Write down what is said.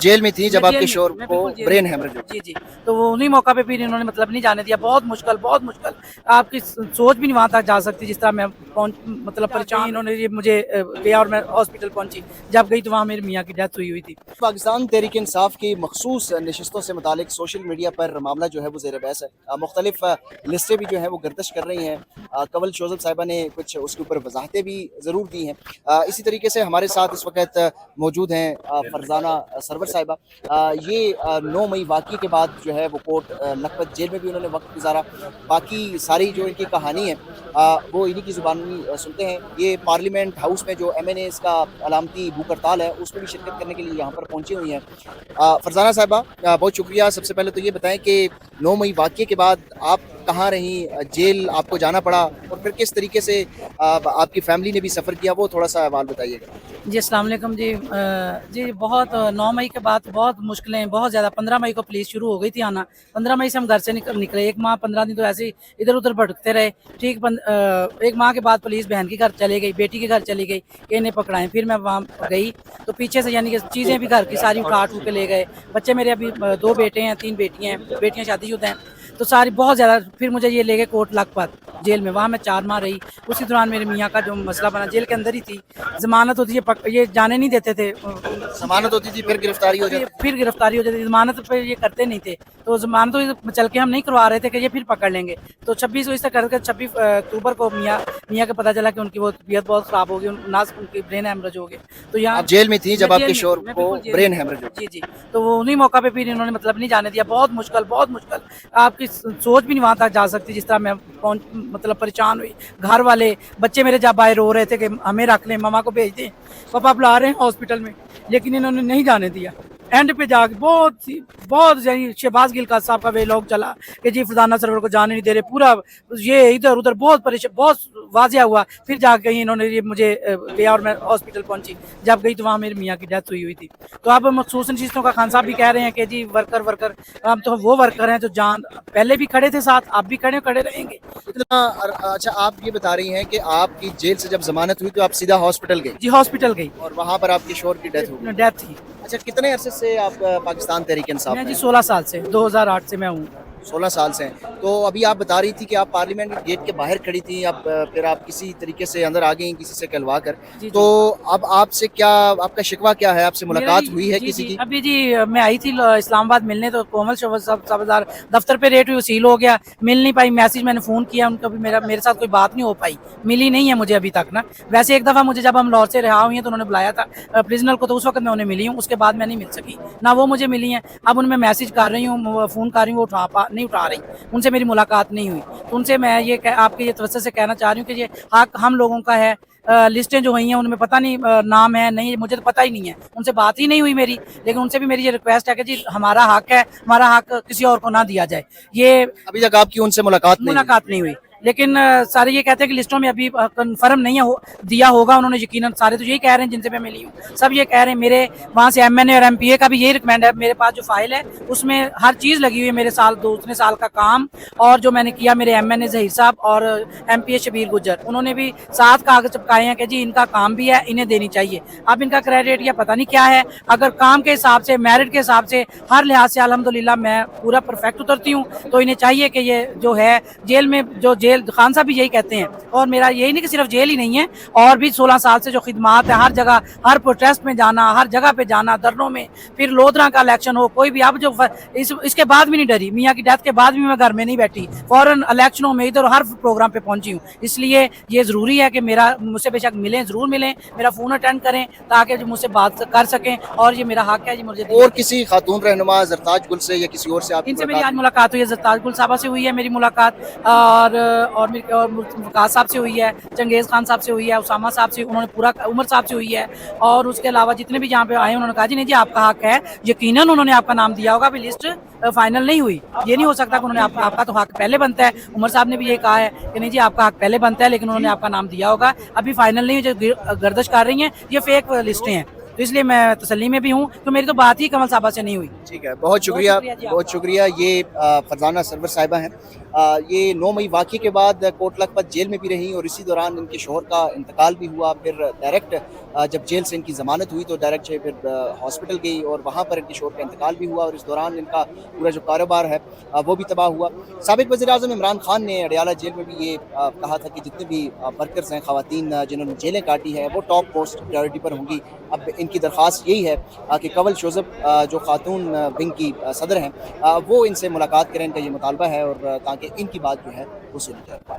Jail में थी जब आपके जेल शोर मैं को बिल्कुल जेल ब्रेन में हेमरेज हो। जी, जी। तो वो उन्हीं मौका पे फिर इन्होंने मतलब नहीं जाने दिया। बहुत मुश्किल, बहुत मुश्किल। आपकी सोच भी नहीं वहाँ तक जा सकती जिस तरह मैं पहुँच मतलब परेशान इन्होंने ये मुझे किया और मैं हॉस्पिटल पहुँची। जब गई तो वहाँ मेरे मियाँ की डेथ हुई थी। पाकिस्तान तहरीक इंसाफ की मखसूस नशस्तों से मुतालिक सोशल मीडिया पर मामला जो है वो ज़ेर बहस है। मुख्तलिफ लिस्टें भी जो है वो गर्दिश कर रही हैं। कंवल शोजब साहिबा ने कुछ उसके ऊपर वजाहतें भी ज़रूर दी हैं। इसी तरीके से हमारे साथ इस वक्त मौजूद हैं फरजाना सरवर साहिबा। ये 9 मई वाक़ये के बाद जो है वो कोर्ट लखपत जेल में भी उन्होंने वक्त गुजारा। बाकी सारी जो इनकी कहानी है वो इन्हीं की ज़ुबानी सुनते हैं। ये पार्लियामेंट हाउस में जो MNAs का अलामती भूख हड़ताल है उसमें भी शिरकत करने के लिए यहाँ पर पहुँची हुई हैं। फरजाना साहिबा, बहुत शुक्रिया। सबसे पहले तो ये बताएं कि 9 मई वाक़ये के बाद आप कहाँ रहीं? जेल आपको जाना पड़ा और फिर किस तरीके से आपकी फैमिली ने भी सफ़र किया, वो थोड़ा-सा अहवाल बताइएगा। जी, अस्सलाम वालेकुम जी। जी बहुत 9 मई के बाद बहुत मुश्किलें बहुत ज़्यादा 15 मई को पुलिस शुरू हो गई थी आना। 15 मई से हम घर से निकले। 1 माह 15 दिन तो ऐसे ही इधर-उधर भटकते रहे। ठीक 1 माह के बाद पुलिस बहन के घर चली गई, बेटी के घर चली गई कि इन्हें पकड़ाएँ। फिर मैं वहाँ गई तो पीछे से यानी कि चीज़ें भी घर की सारी उठा-उठू के ले गए। बच्चे मेरे अभी 2 बेटे हैं, 3 बेटियाँ हैं। बेटियाँ शादीशुदा हैं। तो सारी बहुत ज़्यादा फिर मुझे ये ले गए कोट लखपत जेल में। वहाँ मैं 4 माह रही। उसी दौरान मेरे मियाँ का जो मसला बना, जेल के अंदर ही थी। ज़मानत होती है, ये जाने नहीं देते थे। ज़मानत होती थी, फिर गिरफ्तारी हो जाती थी। फिर गिरफ्तारी हो जाती थी। ज़मानत पे ये करते नहीं थे। तो ज़मानत तो चल के हम नहीं करवा रहे थे कि ये फिर पकड़ लेंगे। तो 26 को इस तरह करके 26 अक्टूबर को मियाँ को पता चला कि उनकी वो तबीयत बहुत ख़राब हो गई, उनकी ब्रेन हेमरेज हो गई। तो यहाँ आप जेल में थी जब मैं आपके जेल में शोहर मैं को बिल्कुल जेल ब्रेन में हेमरेज हो। जी, जी। तो वो उन्हीं मौका पे फिर इन्होंने मतलब नहीं जाने दिया। बहुत मुश्किल, बहुत मुश्किल। आपकी सोच भी नहीं वहाँ तक जा सकती जिस तरह मैं पहुँच मतलब परेशान हुई। घर वाले, बच्चे मेरे जब आए रो रहे थे कि हमें रख लें, मम्मा को भेज दें, पापा बुला रहे हैं हॉस्पिटल में, लेकिन इन्होंने नहीं जाने दिया। एंड पे जाके बहुत यही शहबाज गिल का साहब का वेलॉग चला कि जी फरजाना सरवर को जाने नहीं दे रहे। पूरा ये इधर उधर बहुत परेशान, बहुत वाजिया हुआ। फिर जाके कहीं इन्होंने ये मुझे लिया और मैं हॉस्पिटल पहुंची। जब गई तो वहाँ मेरे मियाँ की डेथ हुई थी। तो अब मखसूस नशिस्तों का खान साहब भी कह रहे हैं कि जी वर्कर वर्कर, हम तो वो वर्कर हैं जो जान पहले भी खड़े थे साथ, अब भी खड़े रहेंगे। इतना अच्छा, आप ये बता रही हैं कि आपकी जेल से जब ज़मानत हुई तो आप सीधा हॉस्पिटल गई जी हॉस्पिटल गई, और वहाँ पर आपके शोहर की डेथ हो गई। डेथ थी। अच्छा, कितने अरसे से आप पाकिस्तान तहरीक इंसाफ मैं में जी हैं? 16 साल से 2008 से मैं हूँ। 16 साल से हैं। तो अभी आप बता रही थी कि आप पार्लियामेंट गेट के बाहर खड़ी थी, अब फिर आप किसी तरीके से अंदर आ गई किसी से कहलवा कर। जी, तो जी। अब आपसे क्या, आपका शिकवा क्या है? आपसे मेरा जी मुलाकात हुई है जी, किसी जी। की? अभी जी मैं आई थी इस्लामाबाद मिलने, तो कोमल सबदार दफ्तर पे रेट हुई, वसील हो गया, मिल नहीं पाई। मैसेज मैंने फ़ोन किया उनका भी, मेरे साथ कोई बात नहीं हो पाई, मिली नहीं है मुझे अभी तक ना। वैसे एक दफ़ा मुझे जब हम लाहौर से रिहा हुई हैं तो उन्होंने बुलाया था प्रिजनर को, तो उस वक्त मैं उन्हें मिली हूँ। उसके बाद मैं नहीं मिल सकी, ना वो मुझे मिली हैं। अब उनमें मैसेज कर रही हूँ, फ़ोन कर रही हूँ, वो नहीं उठा रही। उनसे मेरी मुलाकात नहीं हुई। तो उनसे मैं ये आपके ये तवज्जो से कहना चाह रही हूँ कि ये हक हम लोगों का है। लिस्टें जो हुई हैं उनमें पता नहीं नाम है नहीं, मुझे तो पता ही नहीं है, उनसे बात ही नहीं हुई मेरी। लेकिन उनसे भी मेरी ये रिक्वेस्ट है कि जी हमारा हक है, हमारा हक किसी और को ना दिया जाए। ये अभी तक आपकी उनसे मुलाकात नहीं हुई? मुलाकात नहीं हुई। लेकिन सारे ये कहते हैं कि लिस्टों में अभी कंफर्म नहीं है, दिया होगा उन्होंने यकीनन। सारे तो यही कह रहे हैं जिनसे मैं मिली हूँ, सब ये कह रहे हैं। मेरे वहाँ से MNA और MPA का भी यही रिकमेंड है। मेरे पास जो फाइल है उसमें हर चीज़ लगी हुई है, मेरे साल 2 साल का काम और जो मैंने किया। मेरे MNA जहीर साहब और MPA शबीर गुज्जर, उन्होंने भी 7 कागज चिपकाए हैं कि जी इनका काम भी है, इन्हें देनी चाहिए। अब इनका क्राइटेरिया पता नहीं क्या है। अगर काम के हिसाब से, मेरिट के हिसाब से, हर लिहाज से अल्हम्दुलिल्लाह मैं पूरा परफेक्ट उतरती हूँ। तो इन्हें चाहिए कि ये जो है जेल में, जो जेल खान साहब भी यही कहते हैं। और मेरा यही नहीं कि सिर्फ जेल ही नहीं है, और भी 16 साल से जो खिदमात है, हर जगह हर प्रोटेस्ट में जाना, हर जगह पे जाना, धरनों में, फिर लोधरा का इलेक्शन हो, कोई भी। अब जो इसके बाद भी नहीं डरी, मियाँ की डेथ के बाद भी मैं घर में नहीं बैठी, फौरन इलेक्शनों में इधर हर प्रोग्राम पे पहुंची हूँ। इसलिए ये ज़रूरी है कि मुझसे बेशक मिलें, ज़रूर मिलें, मेरा फ़ोन अटेंड करें ताकि जो मुझसे बात कर सकें। और ये मेरा हक है जी, मुझे और किसी खातून रहनुमा जरताज गुल से या किसी और से आपकी इनसे मेरी मुलाकात आज हुई? मुलाकात हुई है। जरताज गुल साहबा से हुई है मेरी मुलाकात, और वकास साहब से हुई है, चंगेज़ खान साहब से हुई है, उसामा साहब से, उन्होंने पूरा उमर साहब से हुई है। और उसके अलावा जितने भी यहाँ पे आए उन्होंने कहा जी नहीं जी आपका हक है, यकीनन उन्होंने आपका नाम दिया होगा। अभी लिस्ट फाइनल नहीं हुई, ये नहीं हो सकता कि उन्होंने आपका तो हक पहले बनता है। उमर साहब ने भी ये कहा है कि नहीं जी आपका हक पहले बनता है, लेकिन उन्होंने आपका नाम दिया होगा। अभी फाइनल नहीं हुई, जो गर्दिश कर रही हैं ये फेक लिस्टें हैं। तो इसलिए मैं तसल्ली में भी हूँ, तो मेरी तो बात ही कमल साहबा से नहीं हुई। ठीक है, बहुत शुक्रिया, शुक्रिया जी बहुत शुक्रिया। ये फरजाना सरवर साहिबा हैं। ये 9 मई वाक़े के बाद कोट लखपत जेल में भी रहीं और इसी दौरान इनके शौहर का इंतकाल भी हुआ। फिर डायरेक्ट जब जेल से इनकी ज़मानत हुई तो डायरेक्ट फिर हॉस्पिटल गई और वहाँ पर इनके शौहर का इंतकाल भी हुआ और इस दौरान इनका पूरा जो कारोबार है वो भी तबाह हुआ। साबिक़ वज़ीर-ए-आज़म इमरान खान ने अडयाला जेल में भी ये कहा था कि जितने भी वर्कर्स हैं, ख़वातीन जिन्होंने जेलें काटी हैं, वो टॉप पोस्ट प्रायोरिटी पर होंगी। अब इनकी दरख्वास्त यही है कि कंवल शोज़ब जो खातून विंग की सदर हैं, वो इनसे मुलाकात करें, इनका ये मुतालबा है और ताकि इनकी बात जो है वो सुनी जाए।